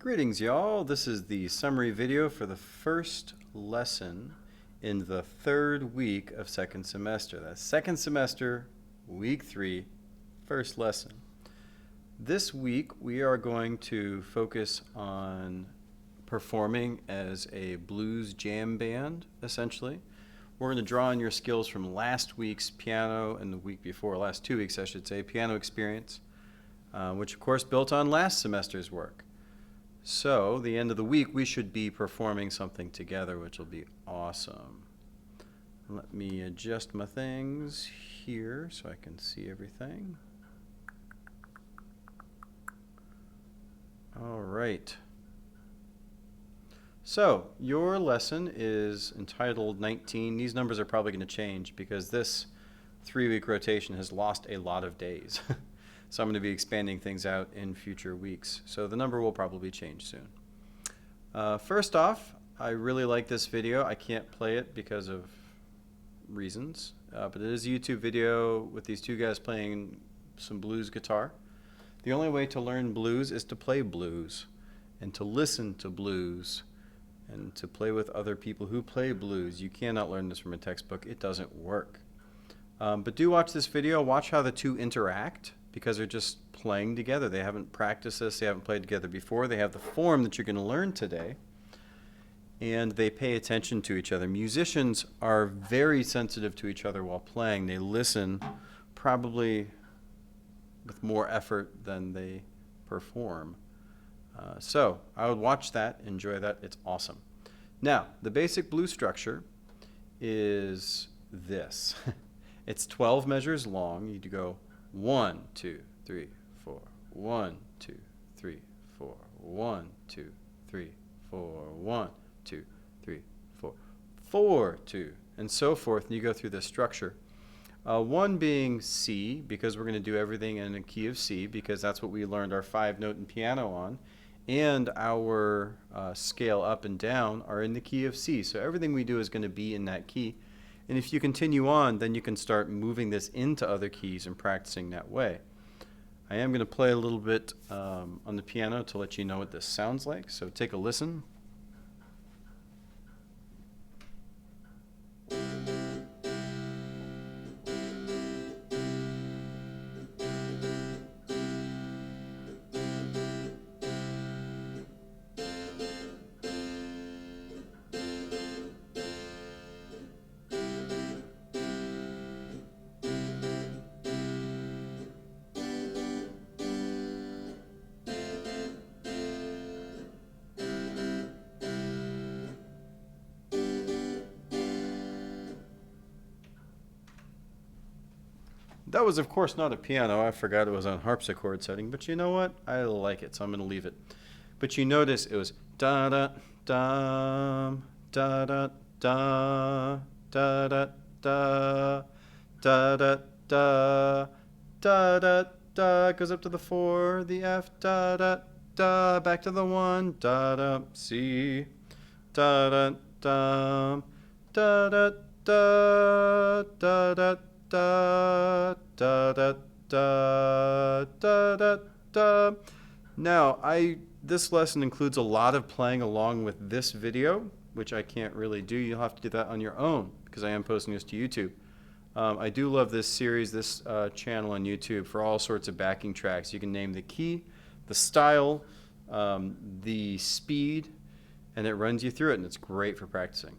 Greetings, y'all. This is the summary video for the first lesson in the third week of second semester. That's second semester, week 3, first lesson. This week we are going to focus on performing as a blues jam band, essentially. We're going to draw on your skills from last week's piano and the week before, last 2 weeks I should say, piano experience, which of course built on last semester's work. So, the end of the week, we should be performing something together, which will be awesome. Let me adjust my things here so I can see everything. All right. So, your lesson is entitled 19. These numbers are probably going to change because this 3-week rotation has lost a lot of days. So I'm going to be expanding things out in future weeks. So the number will probably change soon. First off, I really like this video. I can't play it because of reasons, but it is a YouTube video with these two guys playing some blues guitar. The only way to learn blues is to play blues and to listen to blues and to play with other people who play blues. You cannot learn this from a textbook. It doesn't work. But do watch this video. Watch how the two interact, because they're just playing together. They haven't practiced this, they haven't played together before. They have the form that you're going to learn today, and they pay attention to each other. Musicians are very sensitive to each other while playing. They listen probably with more effort than they perform. So I would watch that, enjoy that, it's awesome. Now, the basic blues structure is this. It's 12 measures long. You go 1, 2, 3, 4, 1, 2, 3, 4, 1, 2, 3, 4, 1, 2, 3, 4, 4, 2, and so forth. And you go through this structure. 1 being C, because we're going to do everything in a key of C, because that's what we learned our 5-note in piano on, and our scale up and down are in the key of C. So everything we do is going to be in that key. And if you continue on, then you can start moving this into other keys and practicing that way. I am going to play a little bit on the piano to let you know what this sounds like. So take a listen. That was, of course, not a piano. I forgot it was on harpsichord setting, but you know what? I like it, so I'm going to leave it. But you notice it was da da da da da da da da da da da da da da da. Goes up to the 4, the F, da da da, back to the 1, da da, C, da da da da da da da da. Da, da, da, da, da, da, da. Now, this lesson includes a lot of playing along with this video, which I can't really do. You'll have to do that on your own, because I am posting this to YouTube. I do love this series, this channel on YouTube, for all sorts of backing tracks. You can name the key, the style, the speed, and it runs you through it, and it's great for practicing.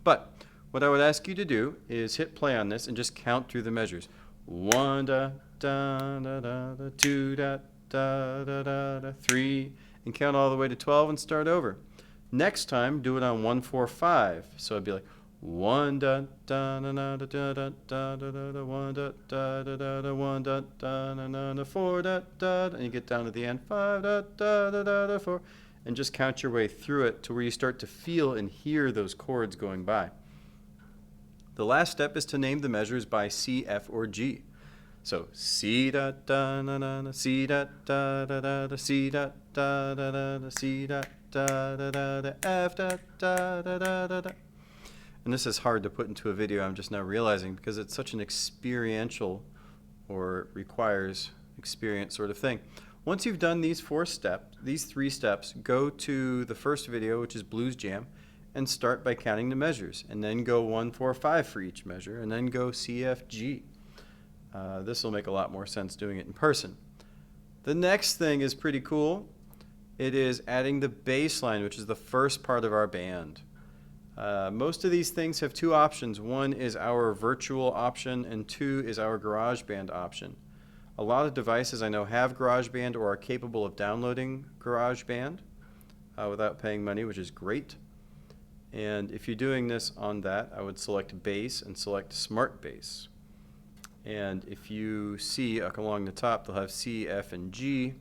But what I would ask you to do is hit play on this and just count through the measures. 1 da da da da da, 2 da da da da da, 3, and count all the way to 12 and start over. Next time, do it on 1 4 5. So it'd be like 1 da da da da da da da da da da, 1 da da da da da, 1 da da da da da, 4 da da, and you get down to the end, 5 da da da da da, 4, and just count your way through it to where you start to feel and hear those chords going by. The last step is to name the measures by C, F, or G. So C da da da da da, C da da da da da, C da da da da da, C da da da da da, F da da da da da da. And this is hard to put into a video, I'm just now realizing, because it's such an experiential, or requires experience sort of thing. Once you've done these these 3 steps, go to the first video, which is Blues Jam, and start by counting the measures, and then go 1, 4, 5 for each measure, and then go C, F, G. This will make a lot more sense doing it in person. The next thing is pretty cool. It is adding the bass line, which is the first part of our band. Most of these things have 2 options. 1 is our virtual option, and 2 is our GarageBand option. A lot of devices I know have GarageBand or are capable of downloading GarageBand without paying money, which is great. And if you're doing this on that, I would select Bass and select Smart Bass. And if you see along the top, they'll have C, F, and G,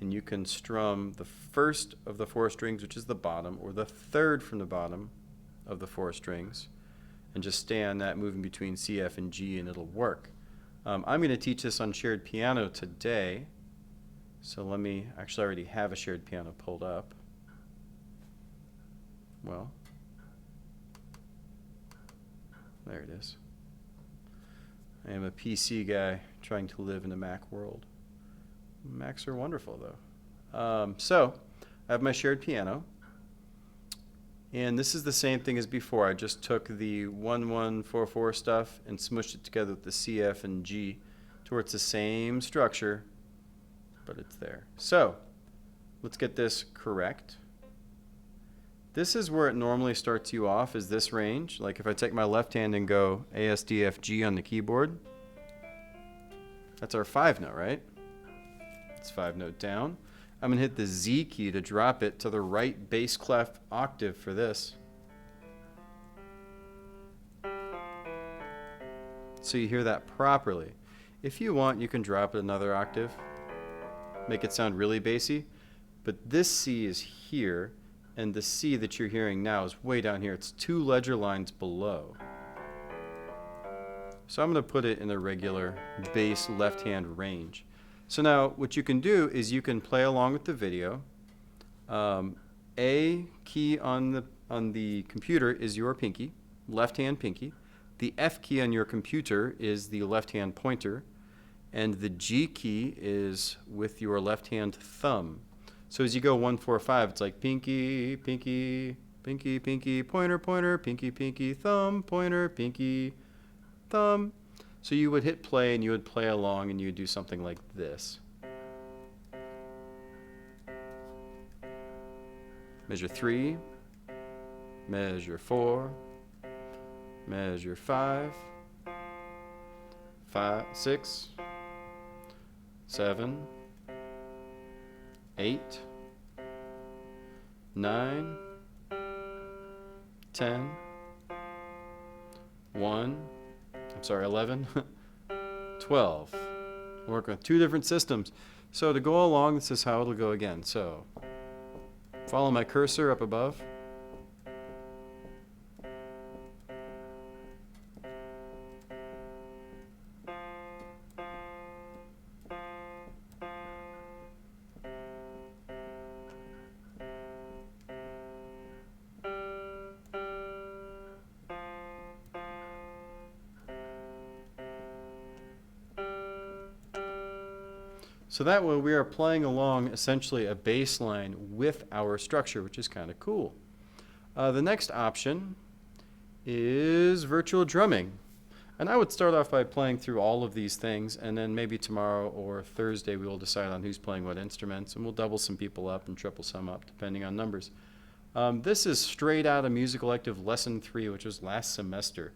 and you can strum the first of the 4 strings, which is the bottom, or the third from the bottom of the 4 strings, and just stay on that, moving between C, F, and G, and it'll work. I'm going to teach this on shared piano today, so let me, actually I already have a shared piano pulled up. Well, there it is. I am a PC guy trying to live in a Mac world. Macs are wonderful though. So, I have my shared piano, and this is the same thing as before. I just took the 1, 1, 4, 4 stuff and smushed it together with the C, F, and G to where it's the same structure, but it's there. So, let's get this correct. This is where it normally starts you off, is this range. Like if I take my left hand and go A, S, D, F, G on the keyboard, that's our 5 note, right? It's 5 note down. I'm going to hit the Z key to drop it to the right bass clef octave for this. So you hear that properly. If you want, you can drop it another octave, make it sound really bassy, but this C is here, and the C that you're hearing now is way down here. It's 2 ledger lines below. So I'm going to put it in a regular bass left-hand range. So now what you can do is you can play along with the video. A key on the computer is your pinky, left-hand pinky. The F key on your computer is the left-hand pointer, and the G key is with your left-hand thumb. So as you go 1, 4, 5, it's like pinky, pinky, pinky, pinky, pointer, pointer, pinky, pinky, thumb, pointer, pinky, thumb. So you would hit play and you would play along and you would do something like this. Measure 3, measure 4, measure 5, 6, 7, 8, 9, 10, 11, 12. Work with 2 different systems. So to go along, this is how it'll go again. So follow my cursor up above. So that way we are playing along essentially a bass line with our structure, which is kind of cool. The next option is virtual drumming. And I would start off by playing through all of these things, and then maybe tomorrow or Thursday we will decide on who's playing what instruments, and we'll double some people up and triple some up depending on numbers. This is straight out of Music Elective Lesson 3, which was last semester.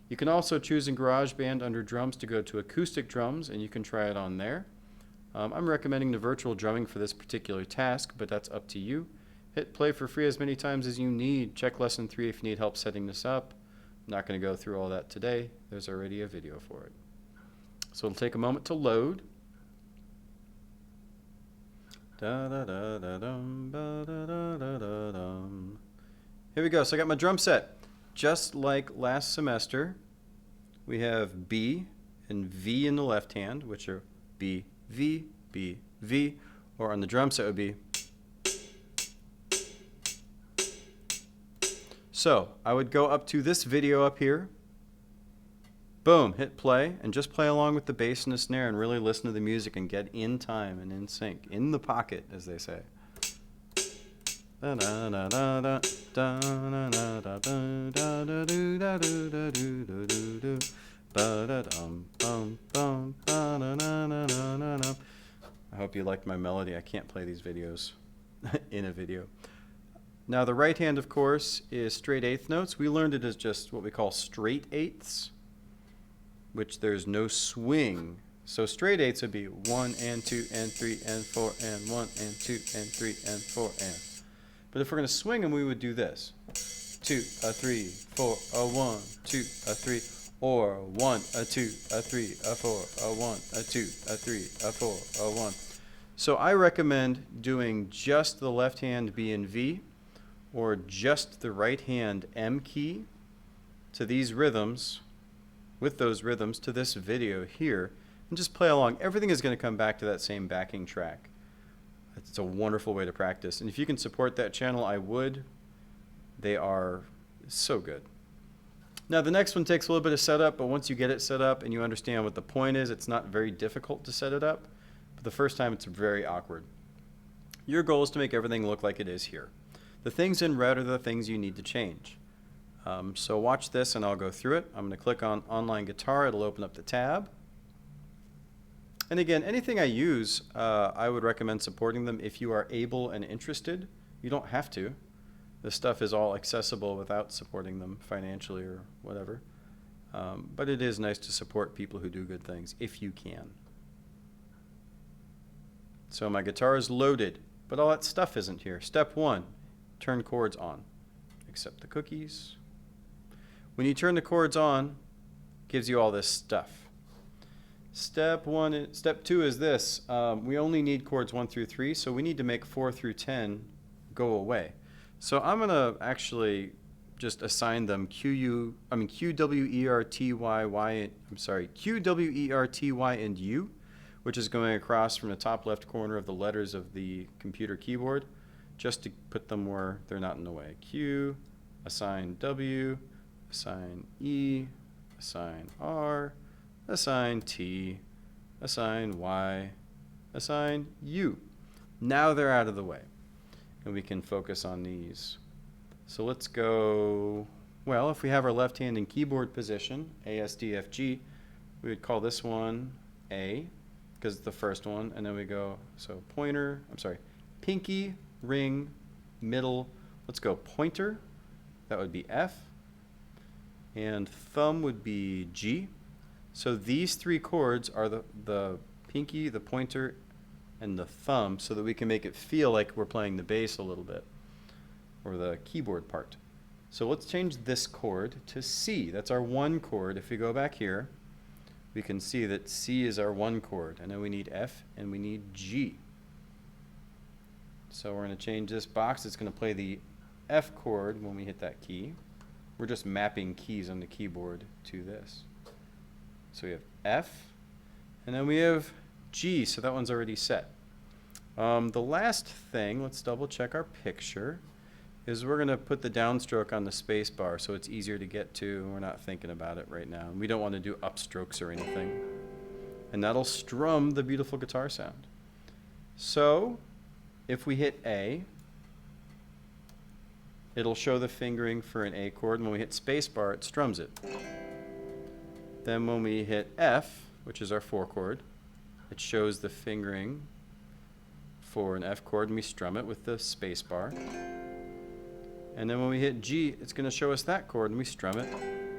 You can also choose in GarageBand under drums to go to acoustic drums, and you can try it on there. I'm recommending the virtual drumming for this particular task, but that's up to you. Hit play for free as many times as you need. Check Lesson 3 if you need help setting this up. I'm not going to go through all that today. There's already a video for it. So it'll take a moment to load. Here we go. So I got my drum set. Just like last semester, we have B and V in the left hand, which are B, V, B, V, or on the drum set would be. So I would go up to this video up here, Boom, hit play, and just play along with the bass and the snare and really listen to the music and get in time and in sync, in the pocket, as they say. I hope you liked my melody. I can't play these videos in a video. Now the right hand, of course, is straight eighth notes. We learned it as just what we call straight eighths, which there's no swing. So straight eighths would be 1 and 2 and 3 and 4 and 1 and 2 and 3 and 4 and. But if we're going to swing them, we would do this. 2, a 3, 4, a 1, 2, a 3, or 1, a 2, a 3, a 4, a 1, a 2, a 3, a 4, a 1. So I recommend doing just the left hand B and V, or just the right hand M key to these rhythms, with those rhythms to this video here, and just play along. Everything is going to come back to that same backing track. It's a wonderful way to practice. And if you can support that channel, I would. They are so good. Now the next one takes a little bit of setup, but once you get it set up and you understand what the point is, it's not very difficult to set it up. But the first time it's very awkward. Your goal is to make everything look like it is here. The things in red are the things you need to change. So watch this and I'll go through it. I'm going to click on Online Guitar. It'll open up the tab. And again, anything I use, I would recommend supporting them if you are able and interested. You don't have to. This stuff is all accessible without supporting them financially or whatever. But it is nice to support people who do good things, if you can. So my guitar is loaded, but all that stuff isn't here. Step 1, turn chords on. Accept the cookies. When you turn the chords on, it gives you all this stuff. Step 2 is this. We only need chords 1 through 3, so we need to make 4 through 10 go away. So I'm going to actually just assign them Q, W, E, R, T, Y, Y, Q, W, E, R, T, Y, and U, which is going across from the top left corner of the letters of the computer keyboard, just to put them where they're not in the way. Q, assign W, assign E, assign R, assign T, assign Y, assign U. Now they're out of the way, and we can focus on these. So let's go, well, if we have our left hand in keyboard position, A, S, D, F, G, we would call this one A, because it's the first one, and then we go, so pointer, pinky, ring, middle, let's go pointer, that would be F, and thumb would be G. So these 3 chords are the pinky, the pointer, and the thumb, so that we can make it feel like we're playing the bass a little bit, or the keyboard part. So let's change this chord to C. That's our 1 chord. If we go back here, we can see that C is our 1 chord, and then we need F and we need G. So we're going to change this box. It's going to play the F chord when we hit that key. We're just mapping keys on the keyboard to this. So we have F, and then we have G, so that one's already set. The last thing, let's double check our picture, is we're going to put the downstroke on the space bar so it's easier to get to. We're not thinking about it right now. We don't want to do upstrokes or anything. And that'll strum the beautiful guitar sound. So if we hit A, it'll show the fingering for an A chord, and when we hit space bar, it strums it. Then when we hit F, which is our 4 chord, it shows the fingering for an F chord, and we strum it with the space bar. And then when we hit G, it's going to show us that chord, and we strum it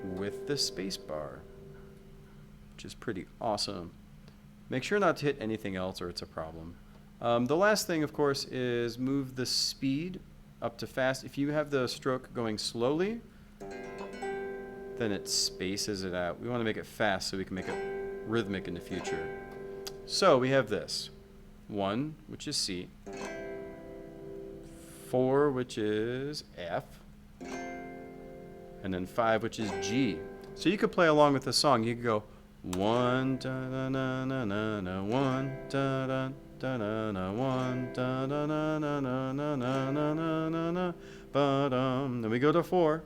with the space bar, which is pretty awesome. Make sure not to hit anything else or it's a problem. The last thing, of course, is move the speed up to fast. If you have the stroke going slowly, then it spaces it out. We want to make it fast so we can make it rhythmic in the future. So we have this. 1, which is C. 4, which is F. And then 5, which is G. So you could play along with the song. You could go 1 da da na na na na 1 da da da na na 1 da da na na na na na na na na na ba dum. Then we go to 4.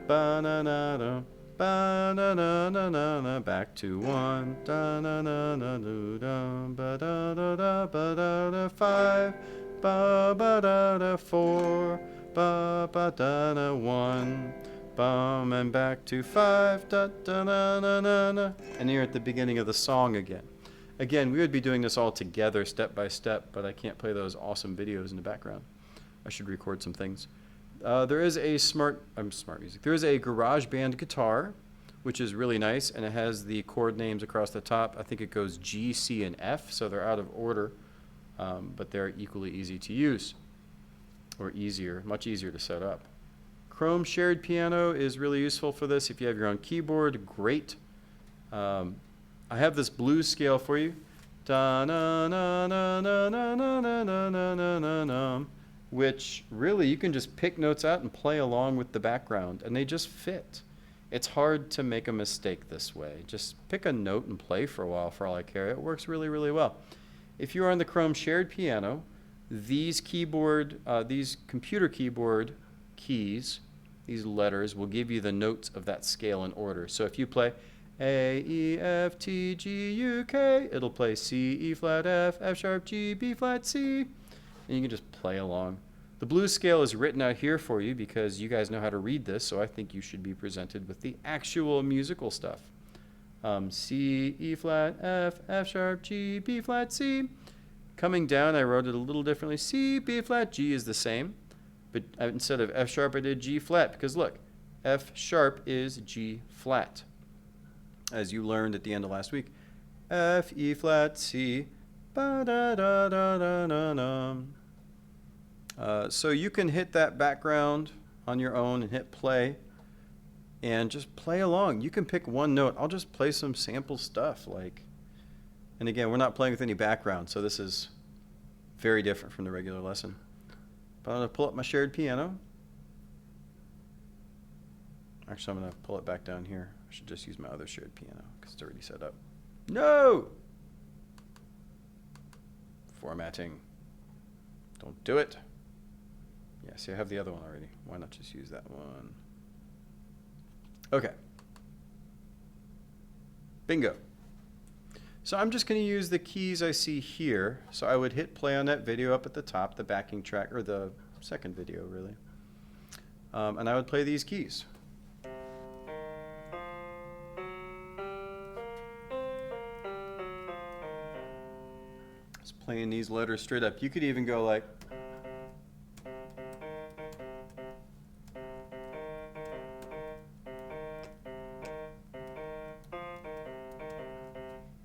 Ba na na da ba na na na na na, back to 1, da na na na do da, ba da da da ba da da 5, ba ba da da 4, ba ba da da 1, bum, and back to 5, da da na na na na, and you're at the beginning of the song again. Again, we would be doing this all together, step by step, but I can't play those awesome videos in the background. I should record some things. There is a smart music. There is a GarageBand guitar, which is really nice, and it has the chord names across the top. I think it goes G, C, and F, so they're out of order, but they're equally easy to use, or easier, much easier to set up. Chrome Shared Piano is really useful for this. If you have your own keyboard, great. I have this blues scale for you. Da na na na na na na na na na na na, which really you can just pick notes out and play along with the background, and they just fit. It's hard to make a mistake this way. Just pick a note and play for a while for all I care. It works really, really well. If you are on the Chrome Shared Piano, these computer keyboard keys, these letters, will give you the notes of that scale in order. So if you play A, E, F, T, G, U, K, it'll play C, E flat, F, F sharp, G, B flat, C. And you can just play along. The blues scale is written out here for you because you guys know how to read this, so I think you should be presented with the actual musical stuff. C, E flat, F, F sharp, G, B flat, C. Coming down, I wrote it a little differently. C, B flat, G is the same, but instead of F sharp, I did G flat because look, F sharp is G flat. As you learned at the end of last week, F, E flat, C, ba da da da da da da. So you can hit that background on your own and hit play and just play along. You can pick one note. I'll just play some sample stuff, and again, we're not playing with any background, so this is very different from the regular lesson. But I'm going to pull up my shared piano. Actually, I'm going to pull it back down here. I should just use my other shared piano because it's already set up. No! Formatting. Don't do it. Yeah, see, I have the other one already. Why not just use that one? Okay. Bingo. So I'm just going to use the keys I see here. So I would hit play on that video up at the top, the backing track, or the second video, really. And I would play these keys. Just playing these letters straight up. You could even go like...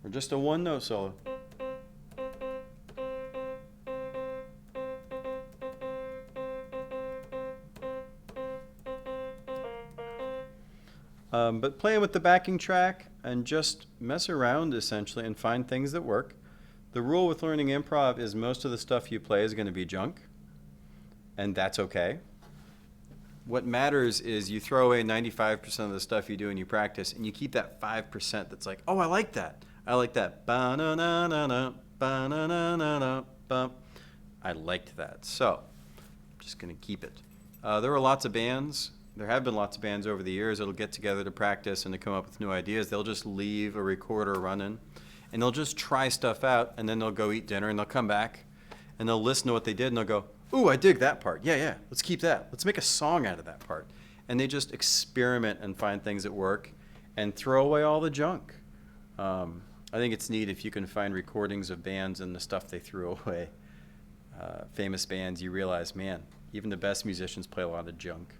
or just a one note solo. But playing with the backing track and just mess around essentially and find things that work. The rule with learning improv is most of the stuff you play is going to be junk, and that's okay. What matters is you throw away 95% of the stuff you do and you practice, and you keep that 5% that's like, oh, I like that. I like that. Ba-na-na-na-na, ba-na-na-na-na, ba. I liked that. So I'm just going to keep it. There were lots of bands. There have been lots of bands over the years that'll get together to practice and to come up with new ideas. They'll just leave a recorder running, and they'll just try stuff out, and then they'll go eat dinner, and they'll come back, and they'll listen to what they did, and they'll go, ooh, I dig that part. Yeah, let's keep that. Let's make a song out of that part. And they just experiment and find things that work and throw away all the junk. I think it's neat if you can find recordings of bands and the stuff they threw away. Famous bands, you realize, man, even the best musicians play a lot of junk.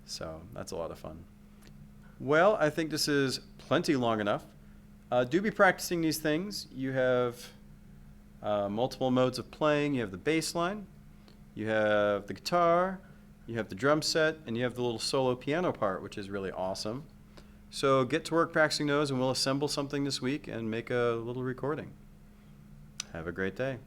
So that's a lot of fun. Well, I think this is plenty long enough. Do be practicing these things. You have multiple modes of playing. You have the bass line, you have the guitar, you have the drum set, and you have the little solo piano part, which is really awesome. So get to work practicing those, and we'll assemble something this week and make a little recording. Have a great day.